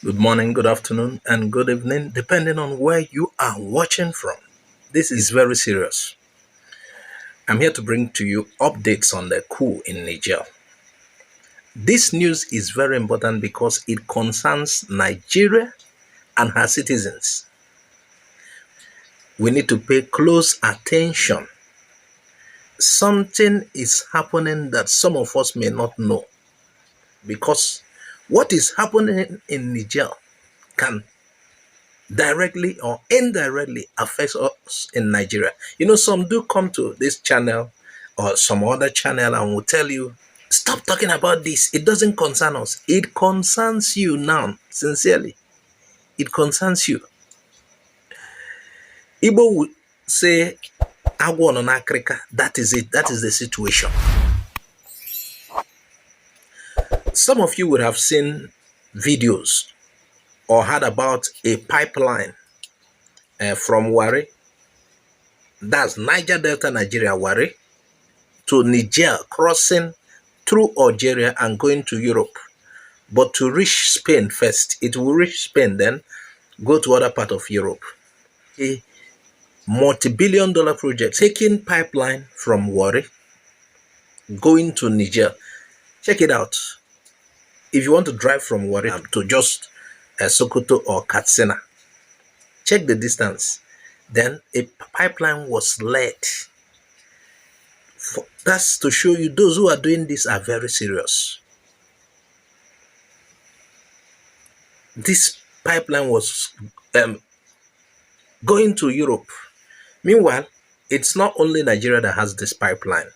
Good morning, good afternoon, and good evening, depending on where you are watching from. This is very serious. I'm here to bring to you updates on the coup in Niger. This news is very important because it concerns Nigeria and her citizens. We need to pay close attention. Something is happening that some of us may not know because what is happening in Niger can directly or indirectly affects us in Nigeria. Some do come to this channel or some other channel and will tell you, stop talking about this. It doesn't concern us. It concerns you now, sincerely. It concerns you. Igbo would say, Agwo no n'akrika. That is it. That is the situation. Some of you would have seen videos or heard about a pipeline from Wari, that's Niger Delta, Nigeria, Wari, to Niger, crossing through Algeria and going to Europe. But to reach Spain first, it will reach Spain, then go to other part of Europe. A multi-billion-dollar project, taking pipeline from Wari, going to Niger. Check it out. If you want to drive from Wari to just Sokoto or Katsina, check the distance. Then a pipeline was laid. That's to show you those who are doing this are very serious. This pipeline was going to Europe. Meanwhile, it's not only Nigeria that has this pipeline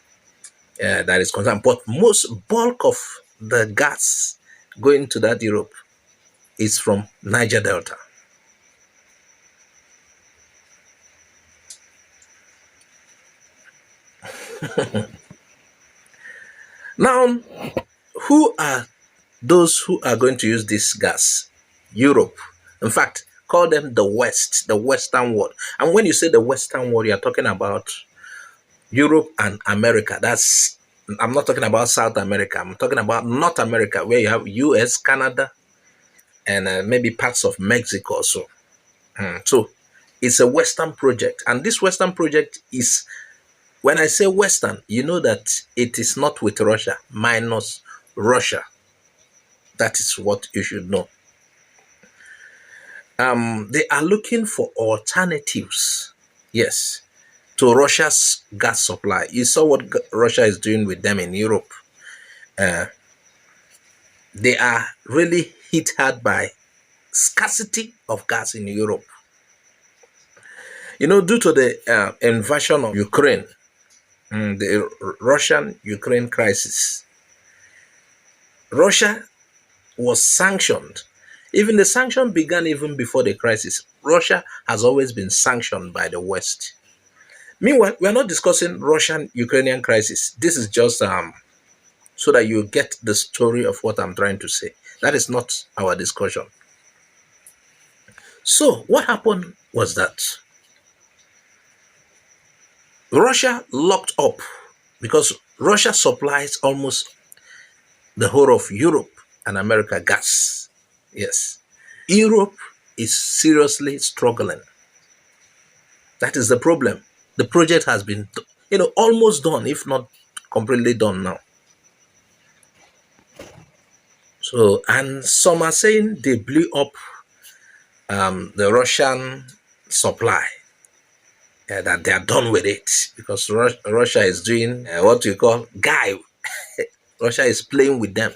that is concerned, but most bulk of the gas going to that Europe is from Niger Delta. Now, who are those who are going to use this gas? Europe. In fact, call them the West, the Western world. And when you say the Western world, you're talking about Europe and America. I'm not talking about South America. I'm talking about North America, where you have US, Canada, and maybe parts of Mexico also. So it's a Western project. And this Western project is, when I say Western, you know that it is not with Russia, minus Russia. That is what you should know. They are looking for alternatives, yes, to Russia's gas supply. You saw what Russia is doing with them in Europe. They are really hit hard by scarcity of gas in Europe. Due to the invasion of Ukraine, the Russian-Ukraine crisis, Russia was sanctioned. Even the sanction began even before the crisis. Russia has always been sanctioned by the West. Meanwhile, we are not discussing Russian-Ukrainian crisis. This is just so that you get the story of what I'm trying to say. That is not our discussion. So what happened was that Russia locked up because Russia supplies almost the whole of Europe and America gas. Yes. Europe is seriously struggling. That is the problem. The project has been, almost done, if not completely done now. So, and some are saying they blew up the Russian supply. That they are done with it because Russia is doing what you call guy. Russia is playing with them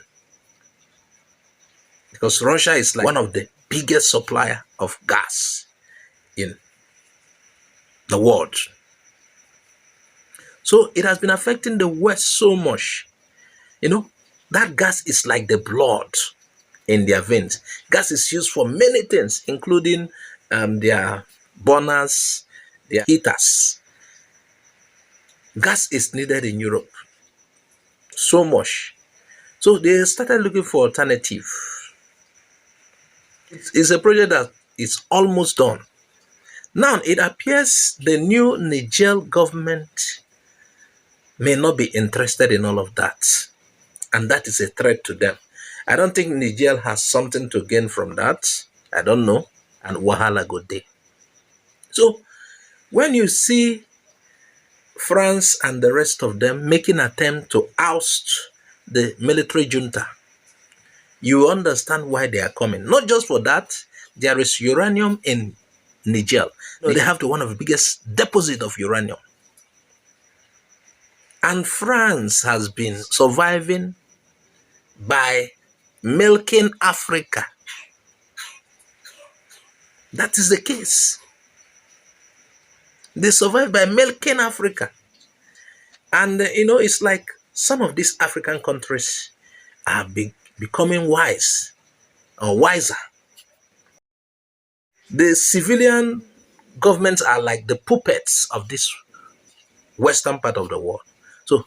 because Russia is like one of the biggest supplier of gas in the world. So it has been affecting the West so much. That gas is like the blood in their veins. Gas is used for many things, including their burners, their heaters. Gas is needed in Europe so much. So they started looking for alternative. It's a project that is almost done. Now it appears the new Niger government may not be interested in all of that. And that is a threat to them. I don't think Niger has something to gain from that. I don't know. And Wahala go day. So when you see France and the rest of them making attempt to oust the military junta, you understand why they are coming. Not just for that, there is uranium in Niger. They have one of the biggest deposits of uranium. And France has been surviving by milking Africa. That is the case. They survive by milking Africa. And, it's like some of these African countries are becoming wise or wiser. The civilian governments are like the puppets of this western part of the world. So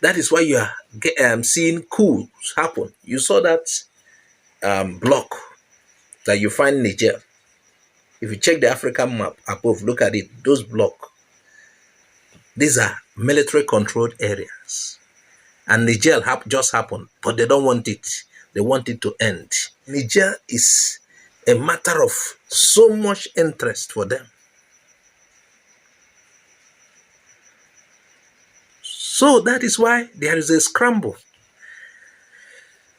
that is why you are seeing coups happen. You saw that block that you find in Niger. If you check the African map above, look at it, those blocks. These are military controlled areas. And Niger just happened, but they don't want it. They want it to end. Niger is a matter of so much interest for them. So that is why there is a scramble.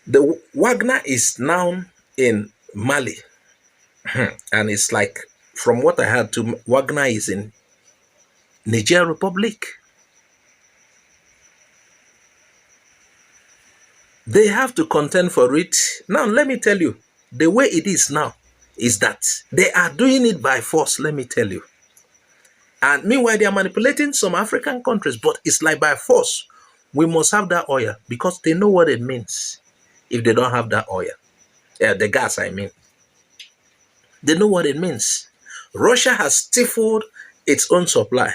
The Wagner is now in Mali. And it's like, from what I heard, Wagner is in Niger Republic. They have to contend for it. Now, let me tell you, the way it is now is that they are doing it by force, let me tell you. And meanwhile, they are manipulating some African countries, but it's like by force. We must have that oil because they know what it means if they don't have that oil. The gas, I mean. They know what it means. Russia has stifled its own supply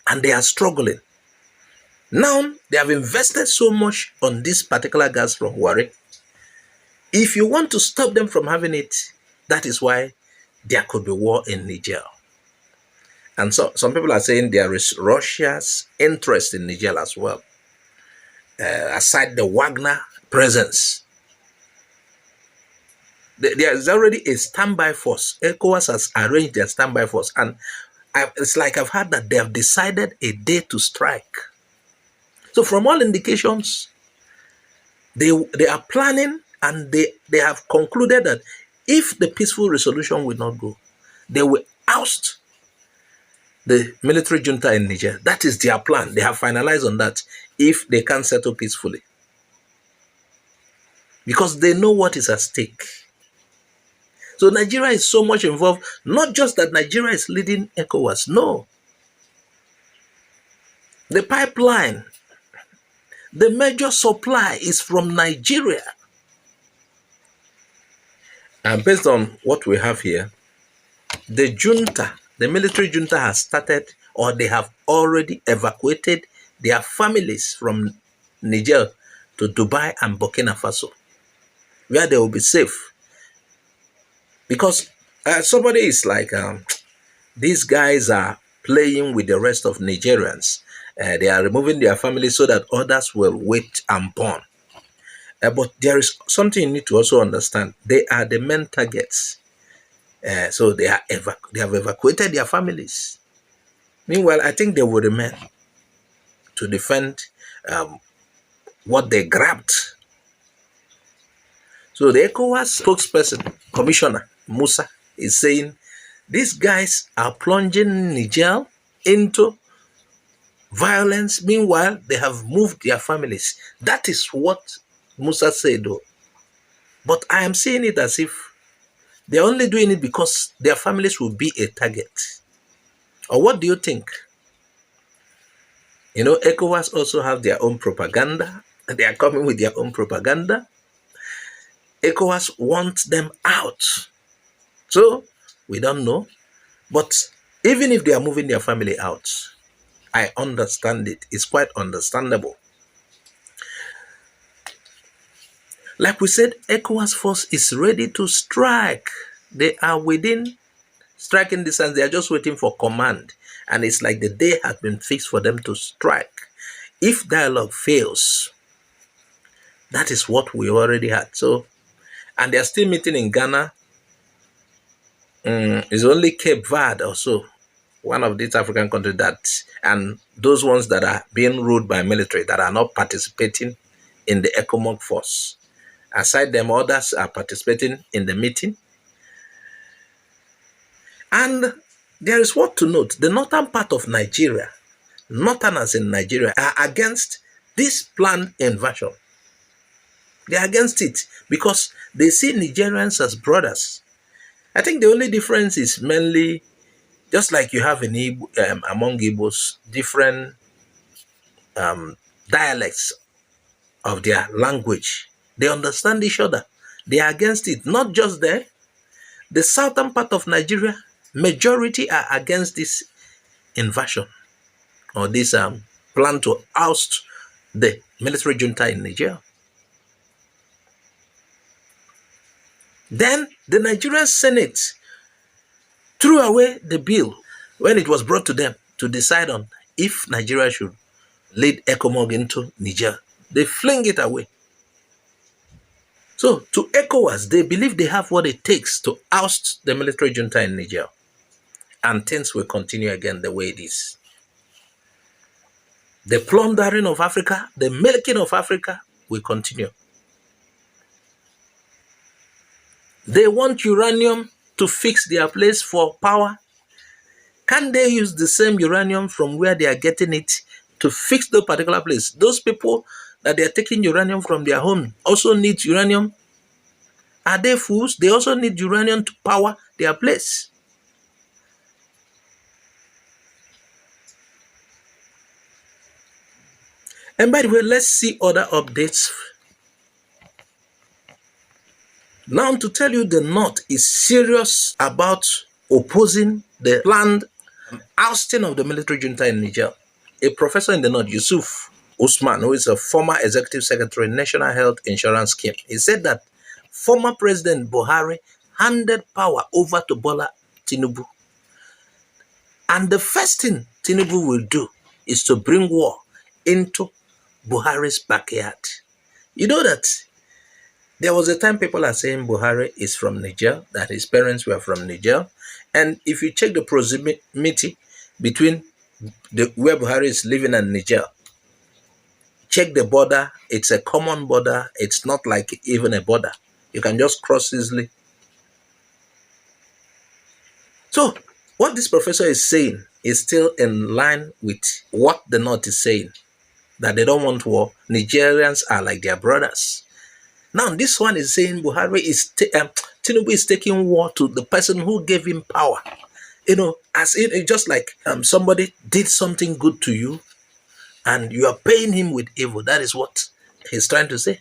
and they are struggling. Now, they have invested so much on this particular gas from Warri. If you want to stop them from having it, that is why there could be war in Niger. And so some people are saying there is Russia's interest in Niger as well. Aside the Wagner presence, there is already a standby force. ECOWAS has arranged their standby force. And it's like I've heard that they have decided a day to strike. So from all indications, they are planning and they have concluded that if the peaceful resolution will not go, they will oust the military junta in Niger. That is their plan. They have finalized on that if they can't settle peacefully. Because they know what is at stake. So Nigeria is so much involved, not just that Nigeria is leading ECOWAS, no. The pipeline, the major supply is from Nigeria. And based on what we have here, the junta, the military junta has started, or they have already evacuated their families from Niger to Dubai and Burkina Faso, where they will be safe. Because somebody is like, these guys are playing with the rest of Nigerians. They are removing their families so that others will wait and born. But there is something you need to also understand. They are the main targets. So they have evacuated their families. Meanwhile, I think they will remain to defend what they grabbed. So the ECOWAS spokesperson, Commissioner Musa, is saying these guys are plunging Niger into violence. Meanwhile, they have moved their families. That is what Musa said, though. But I am seeing it as if they're only doing it because their families will be a target. Or what do you think? ECOWAS also have their own propaganda. They are coming with their own propaganda. ECOWAS wants them out. So, we don't know. But even if they are moving their family out, I understand it. It's quite understandable. Like we said, ECOWAS force is ready to strike. They are within striking distance. They are just waiting for command. And it's like the day has been fixed for them to strike. If dialogue fails, That is what we already had. So, and they're still meeting in Ghana. It's only Cape Verde or so, one of these African countries that, and those ones that are being ruled by military that are not participating in the ECOWAS force. Aside them, others are participating in the meeting. And there is what to note. The northern part of Nigeria, northerners in Nigeria, are against this planned invasion. They are against it because they see Nigerians as brothers. I think the only difference is mainly just like you have in among Igbos, different dialects of their language. They understand each other. They are against it. Not just there. The southern part of Nigeria, majority are against this invasion or this plan to oust the military junta in Niger. Then the Nigerian Senate threw away the bill when it was brought to them to decide on if Nigeria should lead ECOWAS into Niger. They fling it away. So to ECOWAS, they believe they have what it takes to oust the military junta in Niger. And things will continue again the way it is. The plundering of Africa, the milking of Africa will continue. They want uranium to fix their place for power. Can they use the same uranium from where they are getting it to fix the particular place? Those people that they are taking uranium from their home also need uranium. Are they fools? They also need uranium to power their place. And by the way, let's see other updates. Now, to tell you the North is serious about opposing the planned ousting of the military junta in Niger. A professor in the North, Yusuf Usman, who is a former executive secretary, National Health Insurance Scheme, he said that former President Buhari handed power over to Bola Tinubu. And the first thing Tinubu will do is to bring war into Buhari's backyard. You know that there was a time people are saying Buhari is from Niger, that his parents were from Niger. And if you check the proximity between where Buhari is living and Niger, check the border. It's a common border. It's not like even a border. You can just cross easily. So what this professor is saying is still in line with what the North is saying, that they don't want war. Nigerians are like their brothers. Now this one is saying Buhari is Tinubu is taking war to the person who gave him power. You know, as it just like somebody did something good to you, and you are paying him with evil. That is what he's trying to say.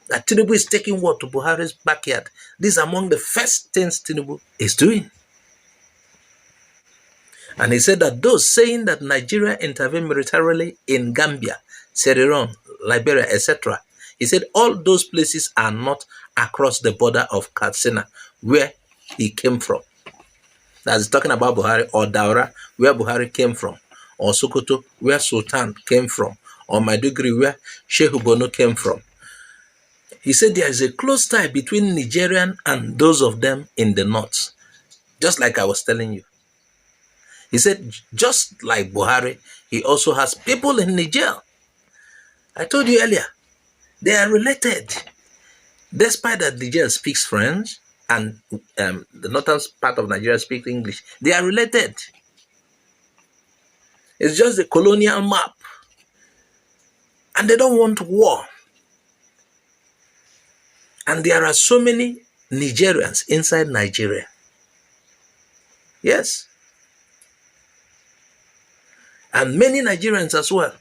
That Tinubu is taking war to Buhari's backyard. This is among the first things Tinubu is doing. And he said that those saying that Nigeria intervened militarily in Gambia, Sierra Leone, Liberia, etc., he said all those places are not across the border of Katsina, where he came from. That's talking about Buhari, or Daura, where Buhari came from, or Sokoto, where Sultan came from, or Maiduguri, where Sheikh Bono came from. He said there is a close tie between Nigerian and those of them in the north, just like I was telling you. He said, just like Buhari, he also has people in Niger. I told you earlier, they are related. Despite that Niger speaks French and the northern part of Nigeria speaks English, they are related. It's just a colonial map. And they don't want war. And there are so many Nigerians inside Nigeria. Yes. And many Nigerians as well.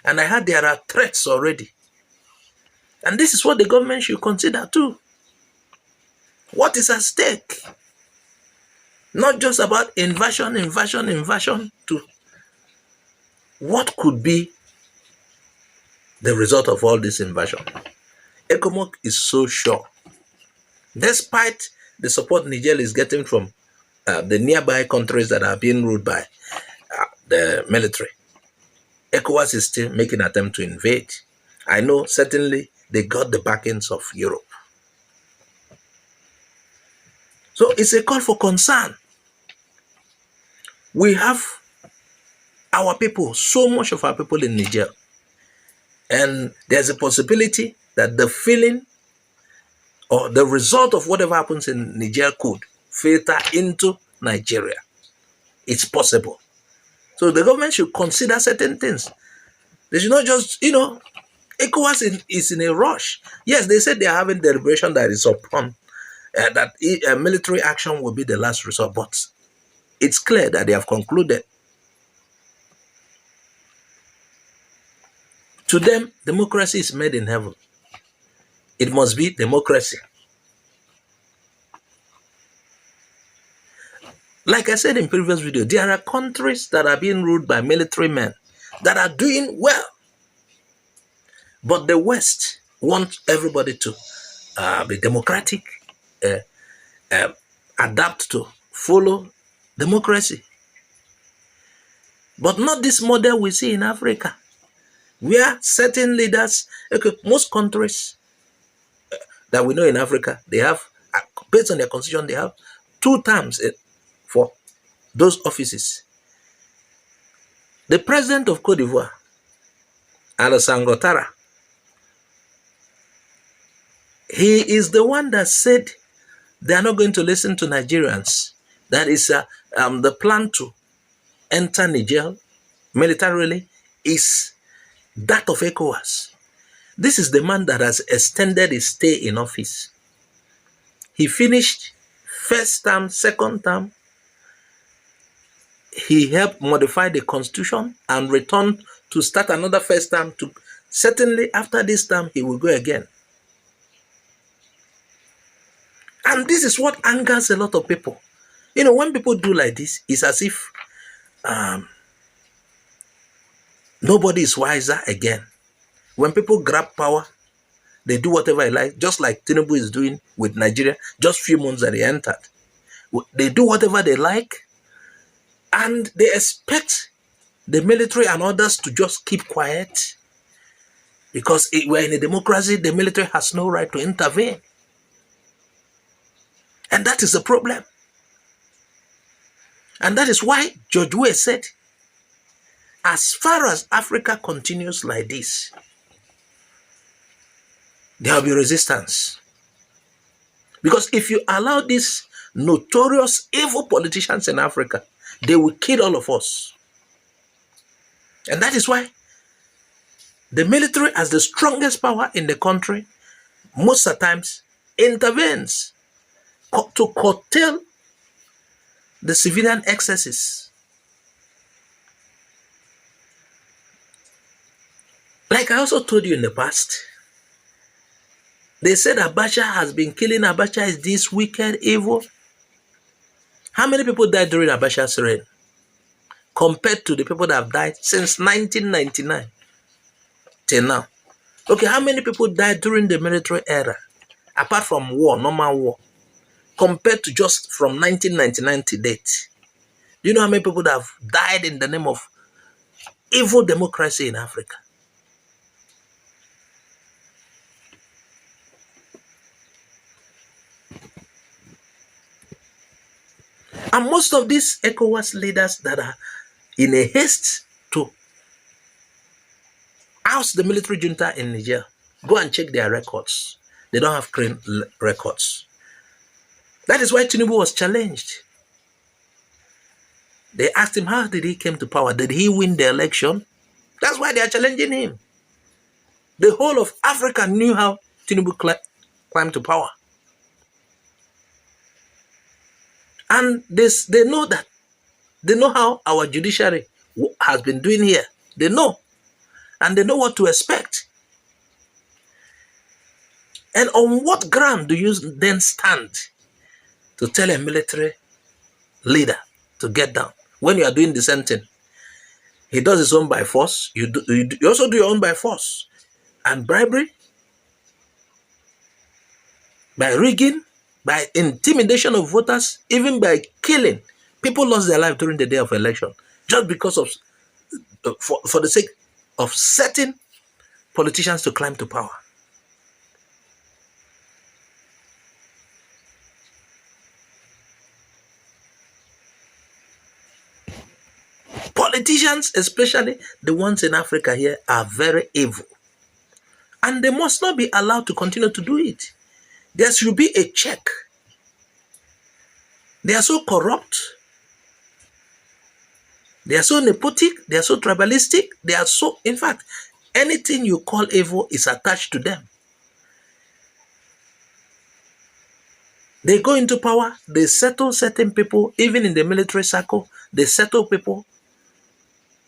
And I heard there are threats already. And this is what the government should consider too. What is at stake? Not just about invasion to what could be the result of all this invasion. ECOWAS is so sure. Despite the support Niger is getting from the nearby countries that are being ruled by the military, ECOWAS is still making an attempt to invade. I know certainly they got the backings of Europe. So it's a call for concern. We have our people, so much of our people in Niger, and there's a possibility that the feeling or the result of whatever happens in Niger could filter into Nigeria. It's possible. So the government should consider certain things. They should not just, ECOWAS is in a rush. Yes, they said they are having deliberation that is upon that military action will be the last resort, but it's clear that they have concluded. To them, democracy is made in heaven. It must be democracy. Like I said in previous video, there are countries that are being ruled by military men that are doing well. But the West wants everybody to be democratic, adapt to follow democracy. But not this model we see in Africa, where certain leaders, most countries that we know in Africa, they have, based on their constitution, they have 2 terms for those offices. The president of Cote d'Ivoire, Alassane Ouattara, he is the one that said they are not going to listen to Nigerians. That is the plan to enter Niger militarily is that of ECOWAS. This is the man that has extended his stay in office. He finished first term, second term. He helped modify the constitution and returned to start another first term. Certainly after this term, he will go again. And this is what angers a lot of people. When people do like this, it's as if nobody is wiser again. When people grab power, they do whatever they like, just like Tinubu is doing with Nigeria, just few months that he entered. They do whatever they like, and they expect the military and others to just keep quiet because we're in a democracy, the military has no right to intervene. And that is the problem. And that is why George Weah said, as far as Africa continues like this, there will be resistance. Because if you allow these notorious evil politicians in Africa, they will kill all of us. And that is why the military, as the strongest power in the country, most of the times intervenes to curtail the civilian excesses. Like I also told you in the past, they said Abacha has been killing. Abacha is this wicked, evil. How many people died during Abacha's reign compared to the people that have died since 1999 till now? Okay, how many people died during the military era, apart from war, normal war, compared to just from 1999 to date? Do you know how many people that have died in the name of evil democracy in Africa? And most of these ECOWAS leaders that are in a haste to oust the military junta in Niger, go and check their records. They don't have clean records. That is why Tinubu was challenged. They asked him, how did he come to power? Did he win the election? That's why they are challenging him. The whole of Africa knew how Tinubu climbed to power. And they know that. They know how our judiciary has been doing here. They know. And they know what to expect. And on what ground do you then stand to tell a military leader to get down when you are doing the same thing? He does his own by force. You also do your own by force. And bribery, by rigging, by intimidation of voters, even by killing. People lost their life during the day of election just because of, for the sake of certain politicians to climb to power. Politicians, especially the ones in Africa here, are very evil. And they must not be allowed to continue to do it. There should be a check. They are so corrupt. They are so nepotic. They are so tribalistic. They are so, in fact, anything you call evil is attached to them. They go into power. They settle certain people, even in the military circle. They settle people,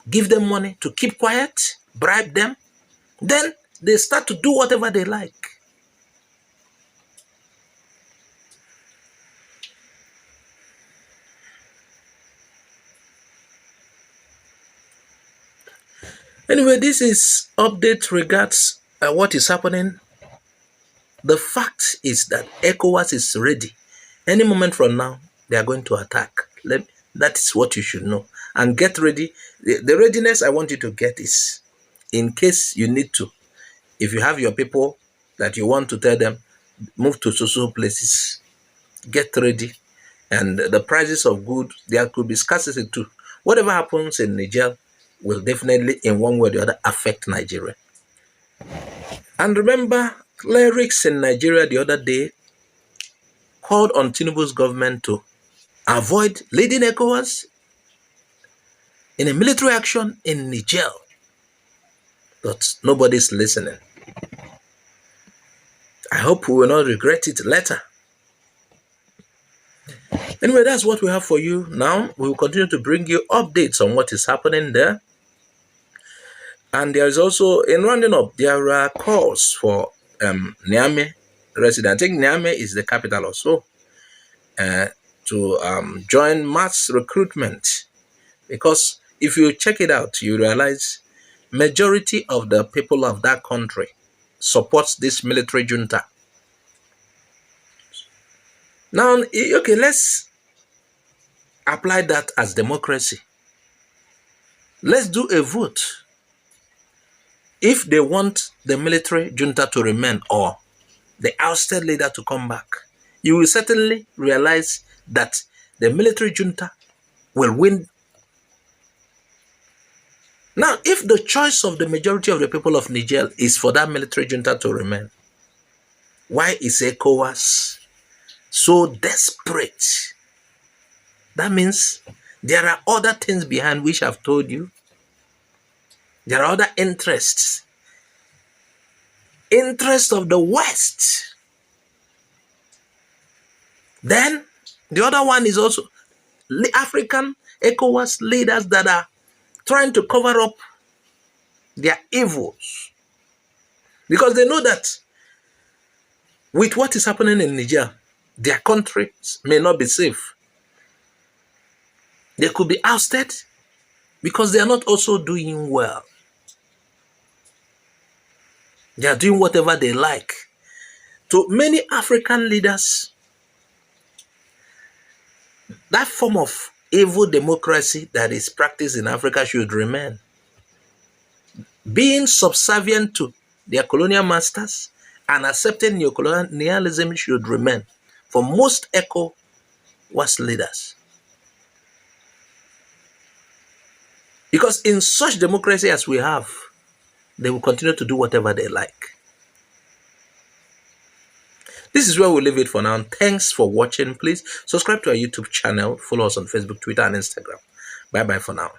give them money to keep quiet, bribe them. Then they start to do whatever they like. Anyway, this is update regards what is happening. The fact is that ECOWAS is ready. Any moment from now, they are going to attack. That is what you should know. And get ready. The readiness I want you to get is, in case you need to, if you have your people that you want to tell them, move to social places, get ready. And the prices of goods, there could be scarcity too. Whatever happens in Niger will definitely, in one way or the other, affect Nigeria. And remember, clerics in Nigeria the other day called on Tinubu's government to avoid leading ECOWAS in a military action in Niger. But nobody's listening. I hope we will not regret it later. Anyway, that's what we have for you now. We will continue to bring you updates on what is happening there. And there is also, in rounding up, there are calls for Niamey residents. I think Niamey is the capital also, to join mass recruitment. Because if you check it out, you realize majority of the people of that country supports this military junta. Now, okay, let's apply that as democracy. Let's do a vote. If they want the military junta to remain or the ousted leader to come back, you will certainly realize that the military junta will win. Now, if the choice of the majority of the people of Niger is for that military junta to remain, why is ECOWAS so desperate? That means there are other things behind which I've told you. There are other interests. Interest of the West. Then the other one is also African ECOWAS leaders that are trying to cover up their evils. Because they know that with what is happening in Niger, their countries may not be safe. They could be ousted because they are not also doing well. They are doing whatever they like. To many African leaders, that form of evil democracy that is practiced in Africa should remain. Being subservient to their colonial masters and accepting neocolonialism should remain for most ECOWAS leaders. Because in such democracy as we have, they will continue to do whatever they like. This is where we'll leave it for now. Thanks for watching. Please subscribe to our YouTube channel. Follow us on Facebook, Twitter, and Instagram. Bye-bye for now.